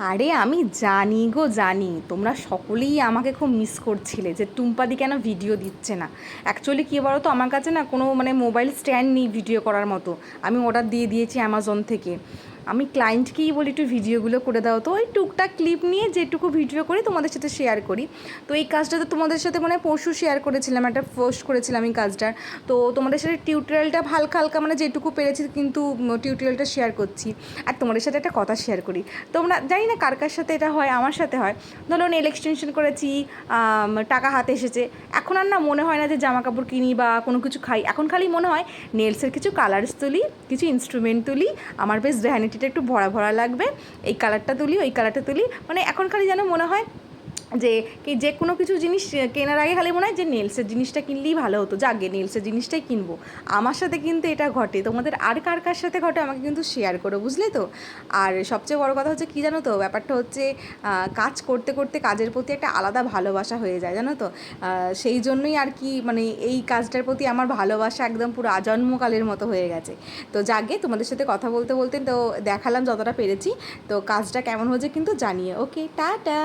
আরে আমি জানি গো জানি, তোমরা সকলেই আমাকে খুব মিস করছিলে যে টুম্পাদি কেন ভিডিও দিচ্ছে না। অ্যাকচুয়ালি কী বলো তো, আমার কাছে না কোনো মোবাইল স্ট্যান্ড নেই ভিডিও করার মতো। আমি অর্ডার দিয়ে দিয়েছি অ্যামাজন থেকে। আমি ক্লায়েন্টকেই বলি একটু ভিডিওগুলো করে দাও, তো ওই টুকটাক ক্লিপ নিয়ে যেটুকু ভিডিও করি তোমাদের সাথে শেয়ার করি। তো এই কাজটা তো তোমাদের সাথে পরশু শেয়ার করেছিলাম, একটা পোস্ট করেছিলাম এই কাজটার। তো তোমাদের সাথে টিউটোরিয়ালটা হালকা হালকা যেটুকু পেরেছি কিন্তু টিউটোরিয়ালটা শেয়ার করছি। আর তোমাদের সাথে একটা কথা শেয়ার করি, তোমরা জানি না কার কার সাথে এটা হয়, আমার সাথে হয়। ধরো নেল এক্সটেনশন করেছি, টাকা হাতে এসেছে, এখন আর না মনে হয় না যে জামা কাপড় কিনি বা কোনো কিছু খাই। এখন খালি মনে হয় নেলসের কিছু কালার্স তুলি, কিছু ইনস্ট্রুমেন্ট তুলি, আমার বেশ ভ্যানিটিটা একটু ভরা ভরা লাগবে, এই কালারটা তুলি, ওই কালারটা তুলি। এখন খালি যেন মনে হয় যে কোনো কিছু জিনিস কেনার আগে খালি মনে হয় যে নেলসের জিনিসটা কিনলেই ভালো হতো, যাকে নেলসের জিনিসটাই কিনবো। আমার সাথে কিন্তু এটা ঘটে, তোমাদের আর কার কার সাথে ঘটে আমাকে কিন্তু শেয়ার করো, বুঝলে তো। আর সবচেয়ে বড় কথা হচ্ছে কী জানো তো, ব্যাপারটা হচ্ছে কাজ করতে করতে কাজের প্রতি একটা আলাদা ভালোবাসা হয়ে যায়, জানো তো। সেই জন্যই আর কি এই কাজটার প্রতি আমার ভালোবাসা একদম পুরো আজন্মকালের মতো হয়ে গেছে। তো যাকে তোমাদের সাথে কথা বলতে বলতে তো দেখালাম যতটা পেরেছি। তো কাজটা কেমন হয়েছে কিন্তু জানিয়ে, ওকে টাটা।